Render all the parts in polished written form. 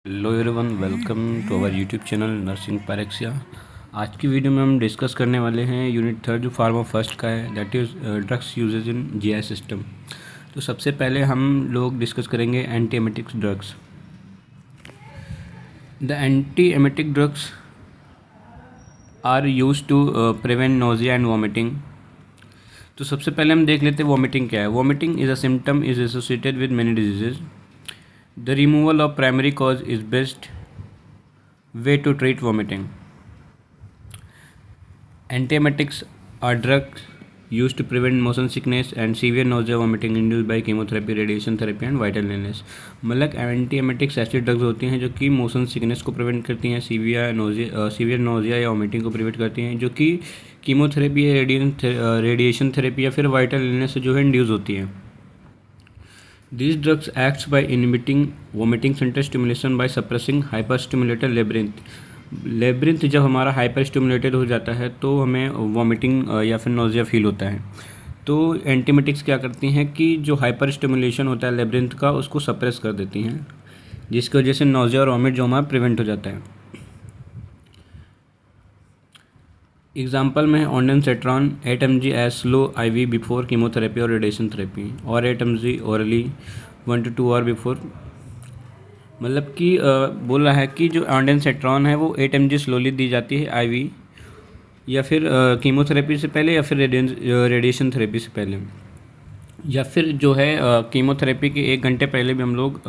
Hello everyone, welcome to our YouTube channel nursing Paraxia. आज की video में हम डिस्कस करने वाले हैं यूनिट 3 जो फार्मा फर्स्ट का है, that is drugs uses in GI system. तो सबसे पहले हम लोग डिस्कस करेंगे antiemetics drugs. The antiemetic drugs are use to prevent nausea and vomiting. तो सबसे पहले हम देख लेते हैं वॉमिटिंग क्या है। Vomiting is a symptom is associated with many diseases. The removal of primary cause is best way to treat vomiting. Antiemetics are drugs used to prevent motion sickness and severe nausea vomiting induced by chemotherapy, radiation therapy and vital illness. मतलब एंटीएमेटिक्स ऐसी drugs होती हैं जो कि motion sickness को prevent करती हैं, severe nausea या वोमिटिंग को प्रिवेंट करती हैं, जो कि कीमोथेरेपी या रेडिएशन थेरेपी या फिर वाइटल इलनेस से जो है इंड्यूस होती हैं। These drugs acts by inhibiting vomiting center stimulation by suppressing hyperstimulated labyrinth. Labyrinth जब हमारा हाइपर स्टिमुलेटेड हो जाता है तो हमें वॉमिटिंग या फिर नोजिया फील होता है। तो एंटीमेटिक्स क्या करती हैं कि जो हाइपर स्टिमुलेशन होता है लेब्रिंथ का, उसको सप्रेस कर देती हैं, जिसकी वजह से नोजिया और वॉमिट जो हमारा प्रिवेंट हो जाता है। एग्जाम्पल में ondansetron 8 mg as slow IV before chemotherapy और रेडिएशन थेरेपी, और 8 mg orally 1 to 2 hour before. मतलब कि बोल रहा है कि जो ऑन्डेनसेट्रॉन है वो 8 mg स्लोली दी जाती है IV, या फिर कीमोथेरेपी से पहले, या फिर रेडिएशन थेरेपी से पहले, या फिर जो है कीमोथेरेपी के 1 घंटे पहले भी हम लोग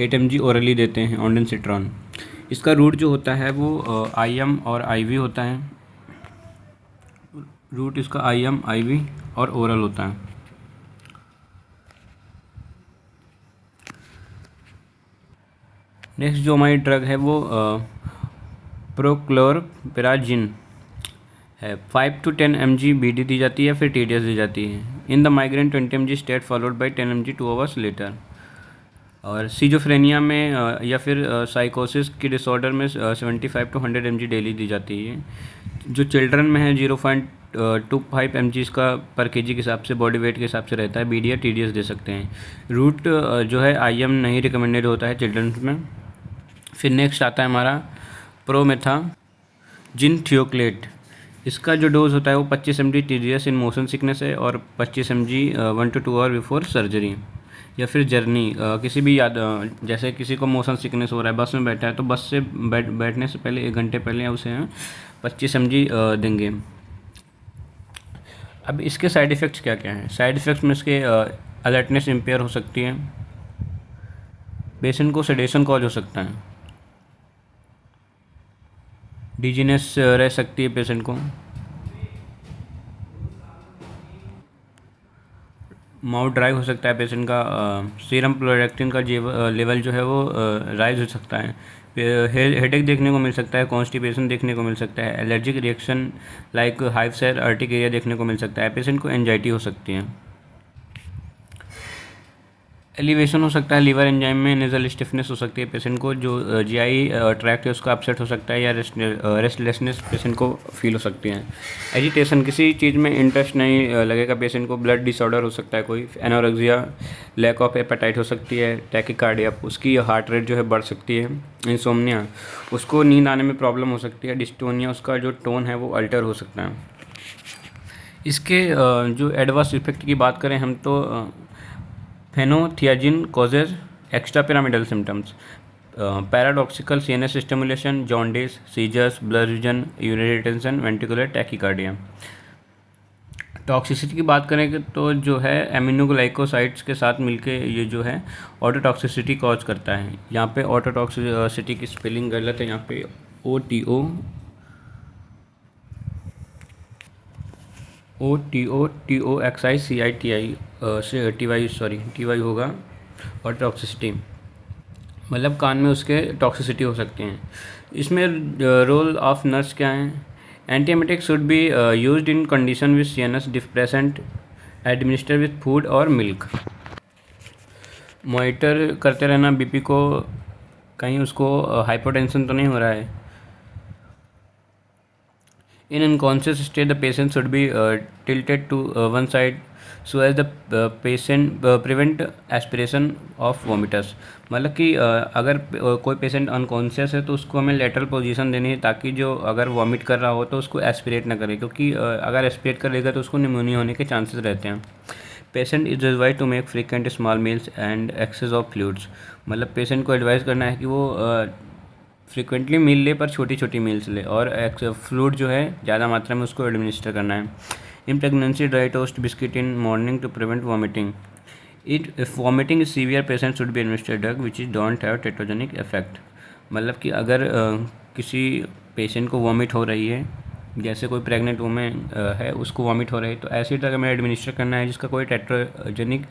8 mg ओरली देते हैं ऑन्डेनसेट्रॉन। इसका रूट जो होता है वो IM और IV होता है। रूट इसका IM, IV और ओरल होता है। नेक्स्ट जो हमारी ड्रग है वो प्रोक्लोरपिराजिन है। 5 to 10 mg BD दी जाती है, फिर TDS दी जाती है। In the migraine 20 mg stat followed by 10 mg 2 hours later. और सीजोफ्रेनिया में या फिर साइकोसिस की डिसऑर्डर में 75 to 100 mg डेली दी जाती है। जो चिल्ड्रन में है 0.25 mg इसका पर kg के हिसाब से, बॉडी वेट के हिसाब से रहता है। BD या TDS दे सकते हैं। रूट जो है IM नहीं रिकमेंडेड होता है चिल्ड्रन में। फिर नेक्स्ट आता है हमारा प्रोमेथाजिन थियोक्लेट। इसका जो डोज होता है वो 25 mg TDS in motion sickness है, और 25 mg 1 to 2 hour before surgery या फिर जर्नी। किसी भी जैसे किसी को मोशन सिकनेस हो रहा है, बस में बैठा है, तो बस से बैठने से पहले 1 घंटे पहले उसे 25 mg देंगे। अब इसके साइड इफ़ेक्ट्स क्या क्या हैं। साइड इफ़ेक्ट्स में इसके अलर्टनेस इम्पेयर हो सकती है, पेशेंट को सेडेशन कॉज हो सकता है, डिजीनेस रह सकती है पेशेंट को, माउथ ड्राई हो सकता है पेशेंट का, सीरम प्रोडक्टिन का लेवल जो है वो राइज हो सकता है, हेडेक देखने को मिल सकता है, कॉन्स्टिपेशन देखने को मिल सकता है, एलर्जिक रिएक्शन लाइक हाइफसेर अर्टिकेरिया देखने को मिल सकता है, पेशेंट को एंजाइटी हो सकती है, एलिवेशन हो सकता है लीवर एंजाइम में, नेजल स्टिफनेस हो सकती है पेशेंट को, जो जीआई ट्रैक्ट है उसका अपसेट हो सकता है, या रेस्टलेसनेस पेशेंट को फील हो सकती है। एजिटेशन, किसी चीज़ में इंटरेस्ट नहीं लगेगा पेशेंट को, ब्लड डिसऑर्डर हो सकता है कोई, एनोरेक्सिया, लैक ऑफ एपेटाइट हो सकती है, टैकीकार्डिया, उसकी हार्ट रेट जो है बढ़ सकती है, इंसोम्निया, उसको नींद आने में प्रॉब्लम हो सकती है, डिस्टोनिया, उसका जो टोन है वो अल्टर हो सकता है। इसके जो एडवर्स इफेक्ट की बात करें हम तो phenothiazine causes extra pyramidal symptoms, paradoxical CNS stimulation, jaundice, seizures, blurred vision, urinary retention, ventricular tachycardia. Toxicity की बात करें तो जो है एमिनोग्लाइकोसाइड्स के साथ मिलके ये जो है ऑटोटॉक्सिसिटी कॉज करता है। यहाँ पे ऑटोटॉक्सिसिटी की स्पेलिंग गलत है, यहाँ पे TY होगा। और टॉक्सिसिटी मतलब कान में उसके टॉक्सिसिटी हो सकती हैं। इसमें रोल ऑफ नर्स क्या है। Antiemetic should be used in condition with CNS depressant, administer with food और मिल्क। मॉनिटर करते रहना BP को, कहीं उसको हाइपोटेंशन तो नहीं हो रहा है। In unconscious state, the patient should be tilted to one side so as the patient prevent aspiration of vomitus. मतलब कि अगर कोई पेशेंट अनकॉन्शियस है तो उसको हमें लेटरल पोजीशन देनी है, ताकि जो अगर वॉमिट कर रहा हो तो उसको एस्पिरेट ना करे, क्योंकि अगर एस्पिरेट करेगा तो उसको निमोनिया होने के चांसेस रहते हैं। Patient is advise to make frequent small meals and excess of fluids. मतलब पेशेंट को एडवाइस करना है कि वो फ्रीक्वेंटली मील ले, पर छोटी छोटी मील्स ले, और फ्लूइड जो है ज़्यादा मात्रा में उसको एडमिनिस्टर करना है। In pregnancy dry toast biscuit in morning to prevent vomiting. If vomiting is severe patient should be administered drug which is don't have teratogenic effect. मतलब कि अगर किसी पेशेंट को वॉमिट हो रही है, जैसे कोई प्रेग्नेंट वुमेन है उसको वॉमिट हो रही है, तो ऐसी ड्रग हमें एडमिनिस्टर करना है जिसका कोई टेरेटोजेनिक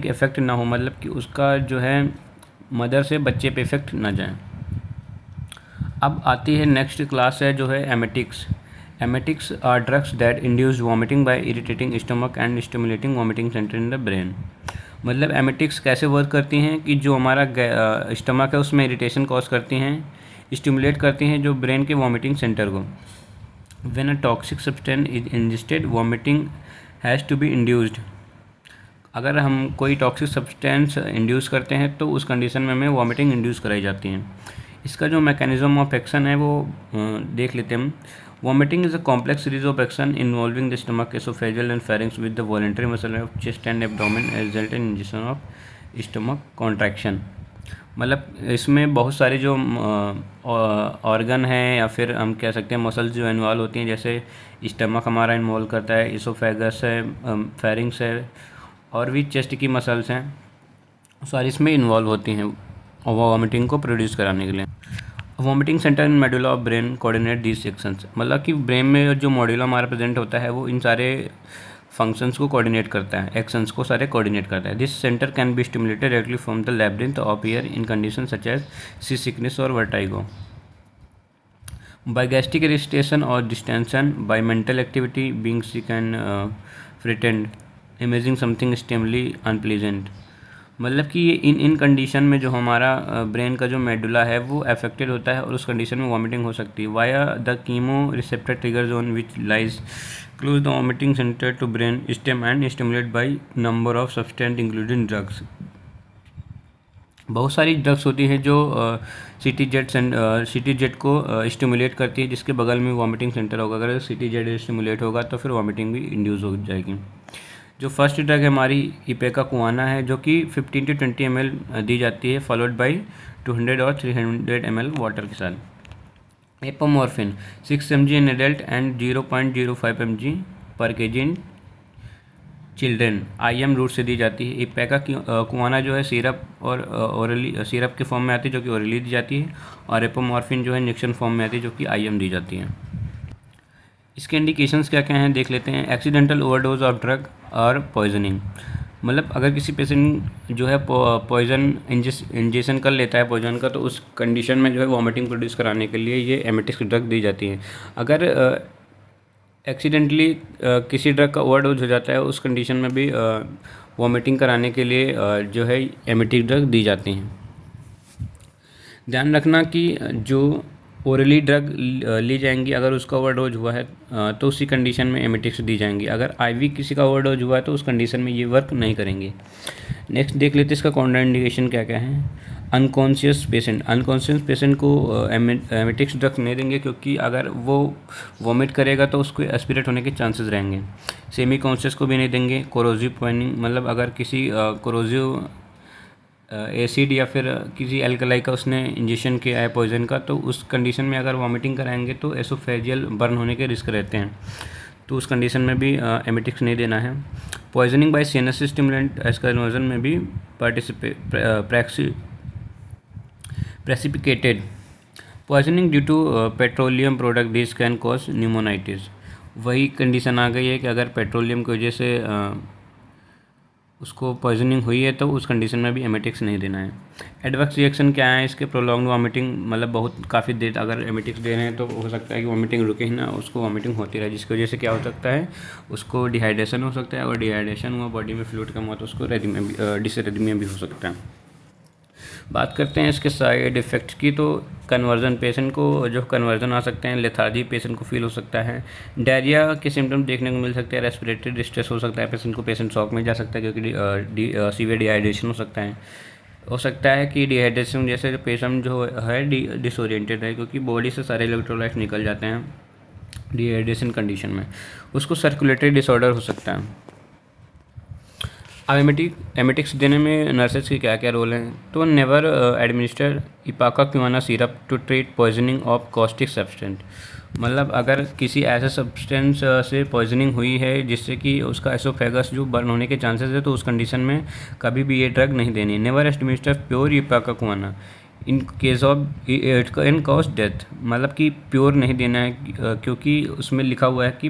इफेक्ट ना हो, मतलब कि उसका जो है मदर से बच्चे पे इफेक्ट ना जाए। अब आती है नेक्स्ट क्लास है जो है emetics. Emetics are drugs that induce vomiting by irritating stomach and stimulating vomiting centre in the brain. मतलब एमेटिक्स कैसे वर्क करती हैं कि जो हमारा स्टमक है उसमें इरिटेशन कॉज करती हैं, स्टिमुलेट करती हैं जो ब्रेन के वॉमिटिंग सेंटर को। When a toxic substance is ingested vomiting has to be induced. अगर हम कोई टॉक्सिक सब्सटेंस इंड्यूस करते हैं तो उस कंडीशन में हमें वॉमिटिंग इंड्यूस कराई जाती है। इसका जो मैकेनिज्म ऑफ एक्शन है वो देख लेते हैं हम। Vomiting is a complex series of action involving the stomach, oesophageal and pharynx with the voluntary muscle of chest and abdomen result in injection of stomach contraction. मतलब इसमें बहुत सारे जो ऑर्गन हैं या फिर हम कह सकते हैं मसल्स जो इन्वॉल्व होती हैं, जैसे स्टमक हमारा इन्वॉल्व करता है, इसोफेगस है, फेरिंग्स है, और भी चेस्ट की मसल्स हैं, सारी इसमें इन्वॉल्व होती हैं और वॉमिटिंग को प्रोड्यूस कराने के लिए। Vomiting centre in medulla of brain coordinate these sections. मतलब कि ब्रेन में जो मॉड्यूला हमारा प्रेजेंट होता है वो इन सारे फंक्शंस को कोऑर्डिनेट करता है, एक्शंस को सारे कोऑर्डिनेट करता है। This centre can be stimulated directly from the labyrinth of ear in condition such as sea sickness और vertigo, by gastric irritation or distension, by mental activity being sick and frightened, imaging something extremely unpleasant। मतलब कि ये इन condition में जो हमारा brain का जो medulla है वो अफेक्टेड होता है और उस कंडीशन में वॉमिटिंग हो सकती है। Via the chemo receptor trigger zone which lies close the vomiting centre to brain stem and stimulate by number of substance including drugs. बहुत सारी ड्रग्स होती हैं जो सिटी जेट को स्टिमुलेट करती है, जिसके बगल में वॉमिटिंग सेंटर होगा। अगर सिटी जेट स्टिमुलेट होगा तो फिर वॉमिटिंग भी इंड्यूस हो जाएगी। जो फर्स्ट ड्रग है हमारी इपेकाकुआना है, जो कि 15 to 20 ml दी जाती है, फॉलोड बाई 200 और 300 ml वाटर के साथ। Apomorphine 6 mg in adult and 0.05 mg पर kg in children IM route से दी जाती है। इपेकाकुआना जो है सिरप और ओरली सिरप के फॉर्म में आती है, जो कि ओरली दी जाती है, और एपोमॉर्फिन जो है इंजेक्शन फॉर्म में आती है, जो कि IM दी जाती है। इसके इंडिकेशंस क्या क्या हैं देख लेते हैं। एक्सीडेंटल ओवरडोज ऑफ ड्रग और पॉइजनिंग। मतलब अगर किसी पेशेंट जो है पॉइजन इंजेक्शन कर लेता है पॉइजन का, तो उस कंडीशन में जो है वॉमिटिंग प्रोड्यूस कराने के लिए ये एमेटिक्स ड्रग दी जाती है। अगर एक्सीडेंटली किसी ड्रग का ओवरडोज हो जाता है, उस कंडीशन में भी वॉमिटिंग कराने के लिए जो है एमेटिक ड्रग दी जाती हैं। ध्यान रखना कि जो ओरली ड्रग ली जाएंगी, अगर उसका ओवरडोज हुआ है तो उसी कंडीशन में एमेटिक्स दी जाएंगी। अगर IV किसी का ओवरडोज हुआ है तो उस कंडीशन में ये वर्क नहीं करेंगे। नेक्स्ट देख लेते हैं इसका कॉन्ट्राइंडिकेशन क्या क्या है। अनकॉन्शियस पेशेंट को एमेटिक्स ड्रग्स नहीं देंगे, क्योंकि अगर वो वॉमिट करेगा तो उसको एस्पिरेट होने के चांसेस रहेंगे। सेमी कॉन्शियस को भी नहीं देंगे। कोरोजिव पॉइजनिंग, मतलब अगर किसी कोरोजिव एसिड या फिर किसी एल्कलाई का उसने इंजेक्शन किया है पॉइजन का, तो उस कंडीशन में अगर वॉमिटिंग कराएंगे तो एसोफेजियल बर्न होने के रिस्क रहते हैं, तो उस कंडीशन में भी एमेटिक्स नहीं देना है। पॉइजनिंग बाय सीएनएस स्टिमुलेंट एस्कर्नोजन में भी precipitated poisoning due to petroleum product this can cause pneumonitis. वही कंडीशन आ गई है कि अगर पेट्रोलियम की वजह से उसको पॉइजनिंग हुई है तो उस कंडीशन में भी एमेटिक्स नहीं देना है। एडवर्स रिएक्शन क्या है इसके? प्रोलॉन्ग वॉमिटिंग, मतलब बहुत काफ़ी देर अगर एमेटिक्स दे रहे हैं तो हो सकता है कि वॉमिटिंग रुके ही ना, उसको वॉमिटिंग होती रहे, जिसकी वजह से क्या हो सकता है, उसको डिहाइड्रेशन हो सकता है, और डिहाइड्रेशन हुआ बॉडी में फ्लूइड कम हुआ तो उसको डिसरेथमिया भी हो सकता है। बात करते हैं इसके साइड इफ़ेक्ट्स की। तो कन्वर्जन, पेशेंट को जो कन्वर्जन आ सकते हैं, लेथार्जी पेशेंट को फील हो सकता है, डायरिया के सिम्टम्स देखने को मिल सकते हैं, रेस्पिरेटरी डिस्ट्रेस हो सकता है पेशेंट को, पेशेंट शॉक में जा सकता है क्योंकि सीवियर डिहाइड्रेशन हो सकता है कि डिहाइड्रेशन जैसे जो पेशेंट जो है डिसोरिएंटेड है क्योंकि बॉडी से सारे इलेक्ट्रोलाइट्स निकल जाते हैं डिहाइड्रेशन कंडीशन में, उसको सर्कुलेटरी डिसऑर्डर हो सकता है। अब एमेटिक्स देने में नर्सेज की क्या क्या रोल हैं, तो never administer ipecacuanha syrup to treat poisoning of caustic substance, मतलब अगर किसी ऐसे सब्सटेंस से पॉइजनिंग हुई है जिससे कि उसका एसोफेगस जो बर्न होने के चांसेस है, तो उस कंडीशन में कभी भी ये ड्रग नहीं देनी। Never administer pure ipecacuanha in case of it can cause death, मतलब कि प्योर नहीं देना है क्योंकि उसमें लिखा हुआ है कि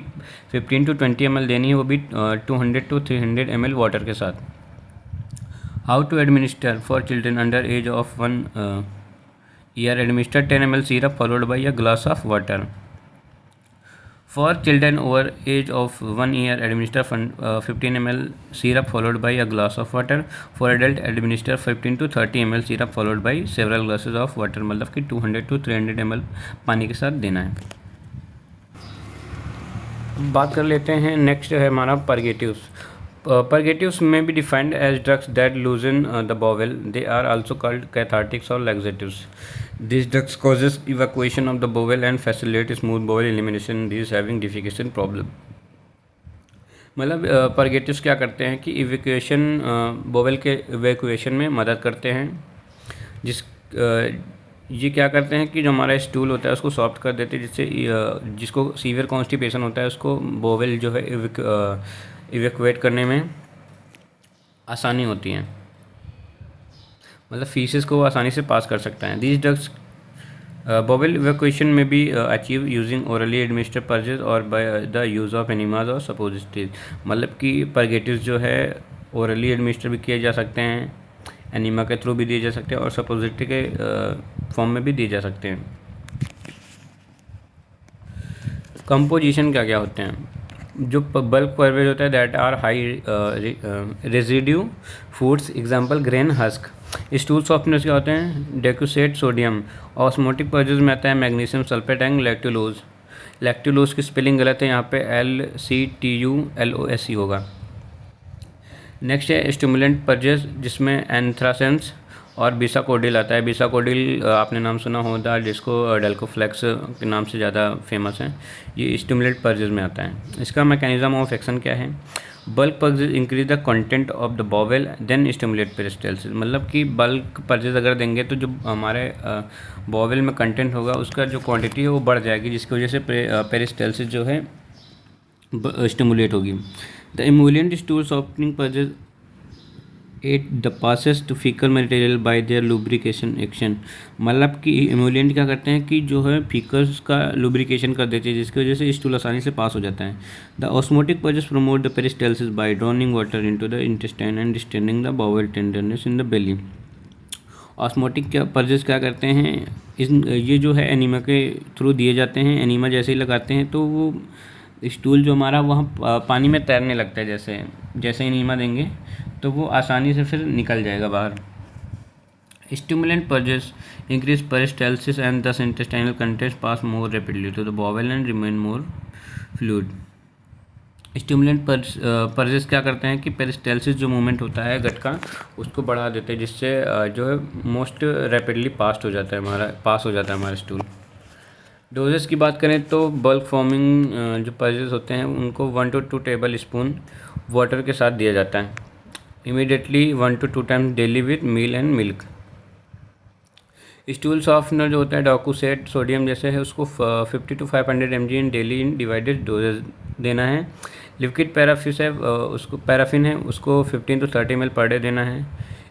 15 to 20 ml देनी है, वो भी 200 to 300 ml वाटर के साथ। How to administer for children under age of 1 year, administer 10 ml syrup followed by a glass of water. For children over age of 1 year, administer 15 ml syrup followed by a glass of water. For adult, administer 15 to 30 ml syrup followed by several glasses of water, मतलब कि 200 to 300 ml पानी के साथ देना है। बात कर लेते हैं, नेक्स्ट है हमारा purgatives. Purgatives may be defined as drugs that loosen the bowel. They are also called cathartics or laxatives. These drugs causes evacuation of the bowel and facilitate smooth bowel elimination in these having defecation problem. मतलब purgatives क्या करते हैं कि evacuation, bowel के evacuation में मदद करते हैं। ये क्या करते हैं कि जो हमारा स्टूल होता है उसको सॉफ्ट कर देते हैं, जिससे जिसको सीवियर कॉन्स्टिपेशन होता है उसको बोवेल जो है इवैक्यूएट करने में आसानी होती है, मतलब फीसेस को आसानी से पास कर सकता है। These drugs bowel evacuation may be achieved using orally administered purges or by the use of enemas or suppositories, मतलब कि परगेटिव्स जो है ओरली एडमिनिस्टर भी किए जा सकते हैं, एनीमा के थ्रू भी दिए जा सकते हैं और सपोजिटरी के फॉर्म में भी दिए जा सकते हैं। कंपोजिशन क्या क्या होते हैं, जो बल्क परवेज होता है that are high residue foods, example grain husk. Stool softness क्या होते हैं, डेक्यूसेट सोडियम। ऑस्मोटिक पर्जेज में आता है magnesium sulphate and lactulose. Lactulose की स्पेलिंग गलत है, यहाँ पे LCTULOSE होगा। नेक्स्ट है स्टिमुलेंट पर्जेज जिसमें एंथ्रासेंस और बिसाकोडिल आता है। बिसाकोडिल आपने नाम सुना होगा, जिसको डेल्कोफ्लेक्स के नाम से ज़्यादा फेमस है, ये स्टिमुलेंट पर्जेज में आता है। इसका मैकेनिज्म ऑफ एक्शन क्या है, bulk purges increase the content of the bowel then stimulate peristalsis, मतलब कि बल्क पर्जेज अगर देंगे तो जो हमारे बॉवेल में कंटेंट होगा उसका जो क्वांटिटी है वो बढ़ जाएगी, जिसकी वजह से पेरिस्टाल्सिस जो है स्टिमुलेट होगी। The emollient stool softening purges at the passes to fecal material by their lubrication action, मतलब कि इमोलियंट क्या करते हैं कि जो है फीकल्स का लुब्रिकेशन कर देते हैं, जिसकी वजह से स्टूल आसानी से पास हो जाता है। The osmotic purges promote the peristalsis by drawing water into the intestine and distending the bowel tenderness in the belly. Osmotic purges क्या करते हैं, ये जो है एनीमा के थ्रू दिए जाते हैं। एनीमा जैसे ही लगाते हैं तो वो स्टूल जो हमारा वहाँ पानी में तैरने लगता है, जैसे एनीमा देंगे तो वो आसानी से फिर निकल जाएगा बाहर। Stimulant purges increase peristalsis and thus intestinal contents pass more rapidly to the bowel and remain more fluid. Stimulant purges क्या करते हैं कि पेरिस्टाल्सिस जो मूवमेंट होता है गट का उसको बढ़ा देते हैं, जिससे जो है मोस्ट रैपिडली पास हो जाता है हमारा स्टूल। डोजेस की बात करें तो बल्क फॉर्मिंग जो पर्जेस होते हैं उनको 1 to 2 टेबल स्पून वाटर के साथ दिया जाता है immediately 1 to 2 times daily with meal and milk. Stool softener जो होता है डॉक्यूसेट सोडियम जैसे है उसको 50 to 500 mg in daily in divided doses देना है। लिक्विड पैराफिन है उसको 15 to 30 ml पर डे देना है।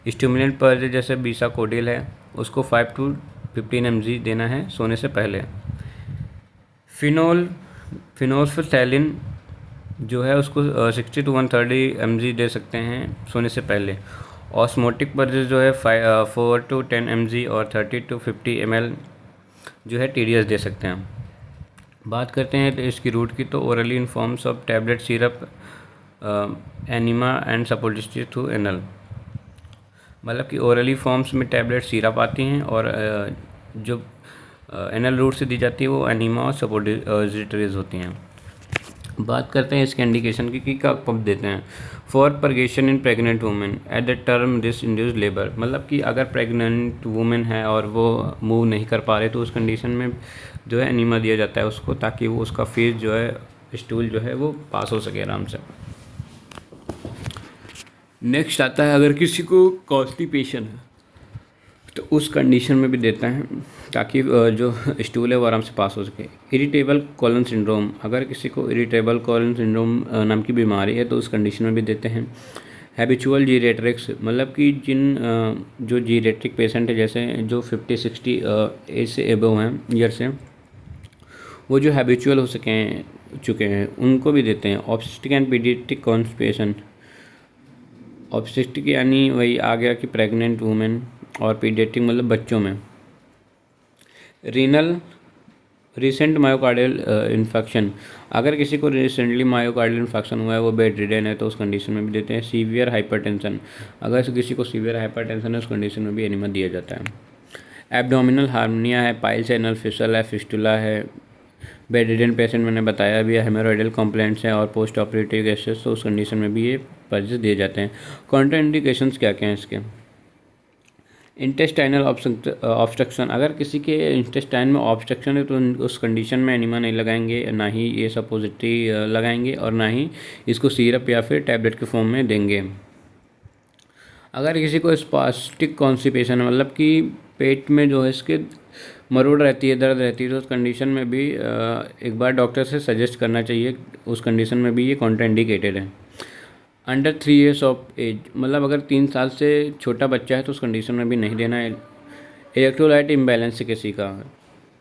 स्टिमुलेंट पर जैसे बिसाकोडिल है उसको 5 to 15 mg देना है सोने से पहले। फिनोल्फथैलिन जो है उसको 60 to 130 mg दे सकते हैं सोने से पहले। ऑस्मोटिक पर्जेस जो है 4 to 10 mg और 30 to 50 ml जो है TDS दे सकते हैं। बात करते हैं तो इसकी रूट की, तो orally in forms of tablet syrup enema and suppository through anal, मतलब कि ओरली फॉर्म्स में टैबलेट सिरप आती हैं और जो एनल रूट से दी जाती है वो एनीमा और सपोजिटरीज होती हैं। बात करते हैं इसके इंडिकेशन की कि कब देते हैं। For purgation in pregnant women at the term this induce labour, मतलब कि अगर प्रेग्नेंट वुमेन है और वो मूव नहीं कर पा रहे तो उस कंडीशन में जो है एनीमा दिया जाता है उसको, ताकि वो उसका फेज जो है स्टूल जो है वो पास हो सके आराम से। नेक्स्ट आता है अगर किसी को कॉन्स्टिपेशन है तो उस कंडीशन में भी देते हैं ताकि जो स्टूल है वो आराम से पास हो सके। इरिटेबल कोलन सिंड्रोम, अगर किसी को इरिटेबल कोलन सिंड्रोम नाम की बीमारी है तो उस कंडीशन में भी देते हैं। हैबिचुअल जीरेट्रिक्स, मतलब कि जिन जो जीरेट्रिक पेशेंट है जैसे जो 50-60 एज से एबव हैं ईयर से, वो जो हैबिचुअल हो चुके हैं उनको भी देते हैं। Obstetric and paediatric constipation, obstetric यानी वही आ गया कि प्रेग्नेंट वुमेन, और पीडियाट्रिक मतलब बच्चों में। रीनल रिसेंट मायोकार्डियल इन्फेक्शन, अगर किसी को रिसेंटली मायोकार्डियल इन्फेक्शन हुआ है वो बेड रिडन है तो उस कंडीशन में भी देते हैं। सीवियर हाइपरटेंशन, अगर किसी को सीवियर हाइपरटेंशन है उस कंडीशन में भी एनिमा दिया जाता है। एब्डोमिनल हार्मोनिया है, पाइल्स एनल फिशल है, फिस्टुला है, बेड रिडन पेशेंट मैंने बताया भी है, हेमोरॉइडल कंप्लेंट्स हैं और पोस्ट ऑपरेटिव गैसेस, तो उस कंडीशन में भी ये पर्जेस दिए जाते हैं। काउंटर इंडिकेशंस क्या क्या हैं इसके। इंटेस्टाइनल ऑब्स्ट्रक्शन, अगर किसी के इंटेस्टाइन में ऑब्स्ट्रक्शन है तो उस कंडीशन में एनिमा नहीं लगाएंगे, ना ही ये सपोजिटरी लगाएंगे और ना ही इसको सिरप या फिर टैबलेट के फॉर्म में देंगे। अगर किसी को स्पास्टिक कॉन्स्टिपेशन है, मतलब कि पेट में जो है इसके मरोड़ रहती है, दर्द रहती है, तो उस कंडीशन में भी एक बार डॉक्टर से सजेस्ट करना चाहिए। उस कंडीशन में भी ये कॉन्ट्राइंडिकेटेड है। अंडर 3 ईयर्स ऑफ एज, मतलब अगर 3 साल से छोटा बच्चा है तो उस कंडीशन में भी नहीं देना है। इलेक्ट्रोलाइट इम्बैलेंस से किसी का,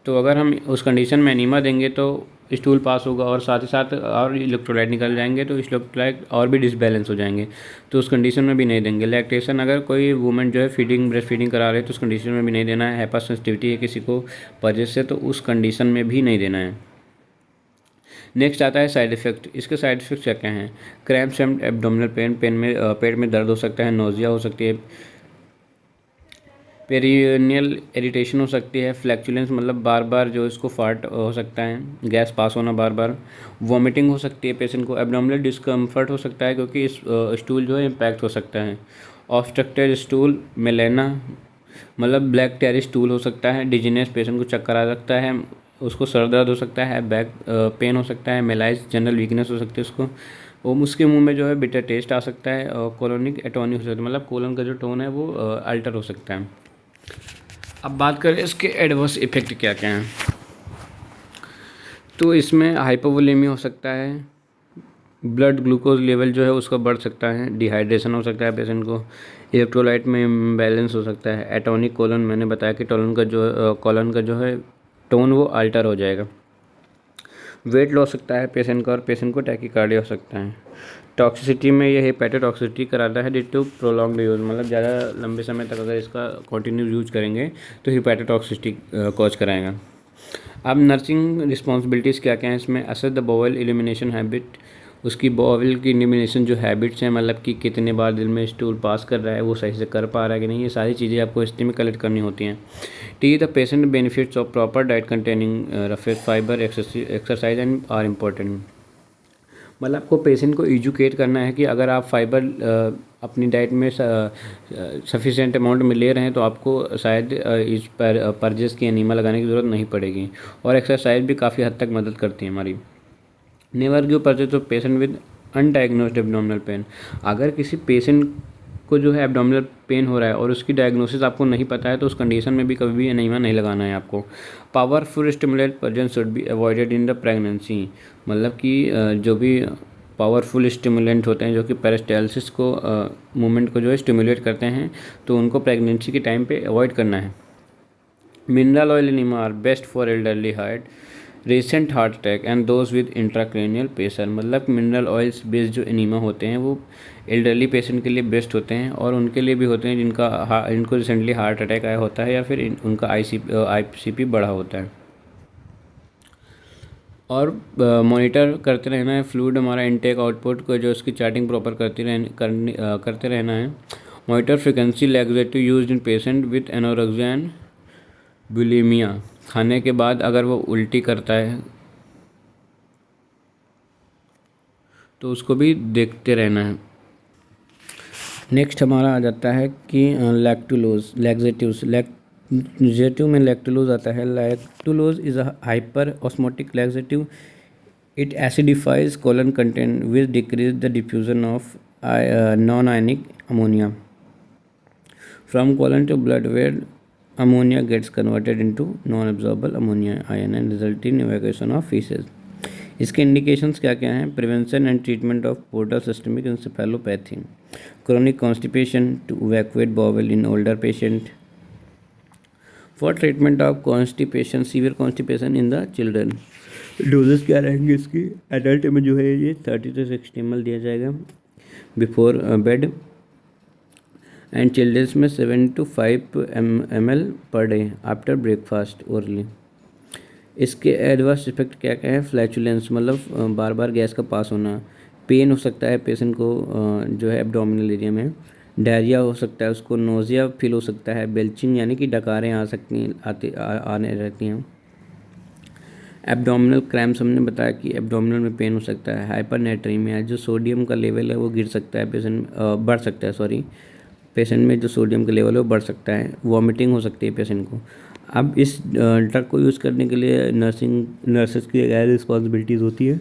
तो अगर हम उस कंडीशन में एनीमा देंगे तो स्टूल पास होगा और साथ ही साथ और इलेक्ट्रोलाइट निकल जाएंगे तो इलेक्ट्रोलाइट और भी डिसबैलेंस हो जाएंगे, तो उस कंडीशन में भी नहीं देंगे। लैक्टेशन, अगर कोई वुमेन जो है ब्रेस्ट फीडिंग करा रहे है तो उस कंडीशन में भी नहीं देना है। हाइपर सेंसिटिविटी है किसी को पर्जेस से तो उस कंडीशन में भी नहीं देना है। नेक्स्ट आता है साइड इफ़ेक्ट, इसके साइड इफ़ेक्ट क्या क्या हैं। क्रैम्प्स एंड एब्डोमिनल पेन, पेट में दर्द हो सकता है, नोजिया हो सकती है, पेरिनियल इरिटेशन हो सकती है, फ्लैक्चुलेंस मतलब बार बार जो इसको फार्ट हो सकता है, गैस पास होना बार बार, वॉमिटिंग हो सकती है पेशेंट को, एब्डोमिनल डिस्कम्फर्ट हो सकता है क्योंकि इस स्टूल जो है इम्पैक्ट हो सकता है, ऑब्स्ट्रक्टेड स्टूल, मेलेना मतलब ब्लैक टेरी स्टूल हो सकता है, डिजीनेस पेशेंट को चक्कर आ सकता है, उसको सर दर्द हो सकता है, बैक पेन हो सकता है, मेलाइज जनरल वीकनेस हो सकती है उसको, वो उसके मुंह में जो है बिटर टेस्ट आ सकता है, और कोलोनिक एटोनी हो सकता है, मतलब कोलन का जो टोन है वो अल्टर हो सकता है। अब बात करें इसके एडवर्स इफेक्ट क्या क्या हैं, तो इसमें हाइपोवोलेमिया हो सकता है, ब्लड ग्लूकोज लेवल जो है उसका बढ़ सकता है, डिहाइड्रेशन हो सकता है पेशेंट को, इलेक्ट्रोलाइट में इम्बैलेंस हो सकता है, एटोनिक कोलन, मैंने बताया कि कोलन का जो है टोन वो अल्टर हो जाएगा, वेट लॉस सकता है पेशेंट का और पेशेंट को टैकीकार्डिया हो सकता है। टॉक्सिसिटी में ये हेपेटोटॉक्सिसिटी कराता है ड्यू टू प्रोलॉन्ग्ड यूज, मतलब ज़्यादा लंबे समय तक अगर इसका कंटिन्यू यूज करेंगे तो हेपेटोटॉक्सिसिटी कॉज कराएगा। अब नर्सिंग रिस्पॉन्सिबिलिटीज़ क्या क्या हैं इसमें। Assess the bowel elimination habit, उसकी बॉवल की एलिमिनेशन जो हैबिट्स हैं, मतलब कि कितने बार दिन में स्टूल पास कर रहा है, वो सही से कर पा रहा है कि नहीं, ये सारी चीज़ें आपको हिस्ट्री में कलेक्ट करनी होती हैं। Teach the patient benefits of proper diet containing roughage fibre exercise and are important, मतलब आपको पेशेंट को एजुकेट करना है कि अगर आप फाइबर अपनी डाइट में सफिशिएंट अमाउंट में ले रहे हैं तो आपको शायद इस पर परजेस की एनीमा लगाने की ज़रूरत नहीं पड़ेगी, और एक्सरसाइज भी काफ़ी हद तक मदद करती है हमारी। Never give purges of patient with undiagnosed abdominal pain, अगर किसी पेशेंट को जो है एब्डोमिनल पेन हो रहा है और उसकी डायग्नोसिस आपको नहीं पता है तो उस कंडीशन में भी कभी भी एनीमा नहीं लगाना है आपको। Powerful stimulant present should be avoided in the pregnancy, मतलब कि जो भी पावरफुल स्टिमुलेंट होते हैं जो कि पेरिस्टालसिस को मूवमेंट को जो है स्टिमुलेट करते हैं तो उनको प्रेगनेंसी के टाइम पे अवॉइड करना है। Mineral oil enema are best for elderly heart recent heart attack and those with intracranial pressure, मतलब मिनरल ऑयल्स बेस्ड जो एनीमा होते हैं वो एल्डरली पेशेंट के लिए बेस्ट होते हैं और उनके लिए भी होते हैं जिनको रिसेंटली हार्ट अटैक आया होता है या फिर उनका ICP बढ़ा होता है। और मॉनिटर करते रहना है फ्लूइड, हमारा इनटेक आउटपुट को जो उसकी चार्टिंग प्रॉपर करते रहना है। Monitor frequency laxative used in patient with anorexia and bulimia, खाने के बाद अगर वो उल्टी करता है तो उसको भी देखते रहना है। नेक्स्ट हमारा आ जाता है कि लैक्टुलोज, लैक्सेटिव्स। लैक्सेटिव में लैक्टुलोज आता है। Lactulose is a hyper osmotic laxative. It acidifies colon content which decrease the diffusion of non ionic ammonia from colon to blood, where ammonia gets converted into non-absorbable ammonia ion and result in evacuation of feces. इसके indications क्या क्या हैं? Prevention and treatment of portal systemic encephalopathy, chronic constipation to evacuate bowel in older patient, for treatment of constipation, severe constipation in the children. Doses क्या रहेंगे इसकी? Adult में जो है ये 30 to 60 ml दिया जाएगा बिफोर बेड, एंड चिल्ड्रंस में 7 to 5 ml per day after breakfast orally. इसके एडवर्स इफेक्ट क्या क्या है? फ्लैचुलेंस, मतलब बार बार गैस का पास होना, पेन हो सकता है पेशेंट को जो है एब्डोमिनल एरिया में, डायरिया हो सकता है उसको, नोजिया फील हो सकता है, बेल्चिंग यानी कि डकारें आ सकती हैं, आने रहती हैं, एब्डोमिनल क्रैम्प्स हमने बताया कि एब्डोमिनल में पेन हो सकता है, हाइपरनेट्रीमिया, जो सोडियम का लेवल है वो गिर सकता है, बढ़ सकता है, पेशेंट में जो सोडियम का लेवल है वो बढ़ सकता है, वॉमिटिंग हो सकती है पेशेंट को। अब इस ड्रग को यूज़ करने के लिए नर्सेस की क्या रिस्पॉन्सिबिलिटीज़ होती है?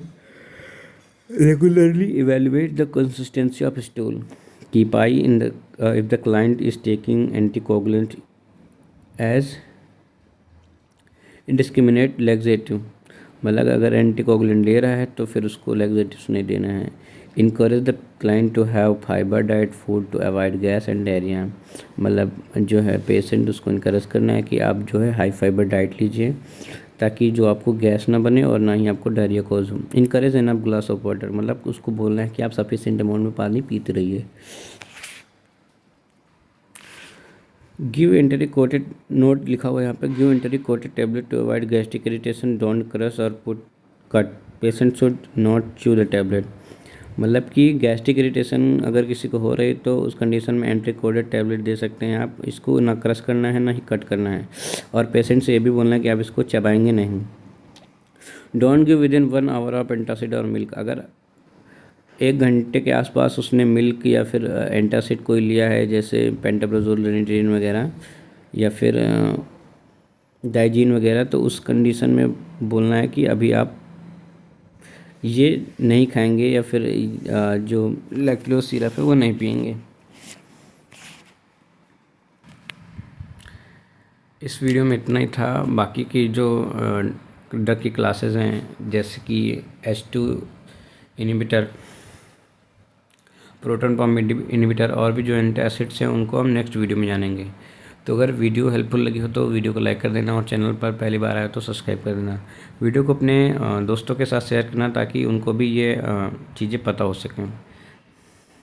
Regularly evaluate the consistency of stool, keep eye in the if the client is taking anticoagulant as indiscriminate laxative, मतलब अगर एंटीकोगुलेंट ले रहा है तो फिर उसको लैक्सेटिव्स नहीं देना है। Encourage the client to have fibre diet food to avoid gas and diarrhoea, मतलब जो है पेशेंट उसको इनकरेज करना है कि आप जो है हाई फाइबर डाइट लीजिए ताकि जो आपको गैस ना बने और ना ही आपको डायरिया कॉज हो। Encourage an up glass of water, मतलब उसको बोलना है कि आप सफिशिएंट अमाउंट में पानी पीते रहिए। गिव एंटरी कोटेड, नोट लिखा हुआ है यहाँ पे, give enteric coated tablet to avoid gastric irritation, don't crush or put cut, patient should not chew the tablet, मतलब कि गैस्ट्रिक इरिटेशन अगर किसी को हो रही तो उस कंडीशन में एंट्री कोडेड टैबलेट दे सकते हैं आप, इसको ना क्रश करना है ना ही कट करना है, और पेशेंट से ये भी बोलना है कि आप इसको चबाएंगे नहीं। Don't give with in 1 hour of antacid और मिल्क, अगर 1 घंटे के आसपास उसने मिल्क या फिर एंटासिड कोई लिया है जैसे पेंटाप्रोजोल, रेनिट्रीन वगैरह या फिर डाइजीन वगैरह, तो उस कंडीशन में बोलना है कि अभी आप ये नहीं खाएंगे या फिर जो लैक्टोज सिरप है वो नहीं पिएंगे। इस वीडियो में इतना ही था। बाकी की जो ड्रग की क्लासेस हैं जैसे कि H2 inhibitor, proton pump inhibitor और भी जो एंटासिड्स हैं उनको हम नेक्स्ट वीडियो में जानेंगे। तो अगर वीडियो हेल्पफुल लगी हो तो वीडियो को लाइक कर देना और चैनल पर पहली बार आया तो सब्सक्राइब कर देना। वीडियो को अपने दोस्तों के साथ शेयर करना ताकि उनको भी ये चीज़ें पता हो सकें।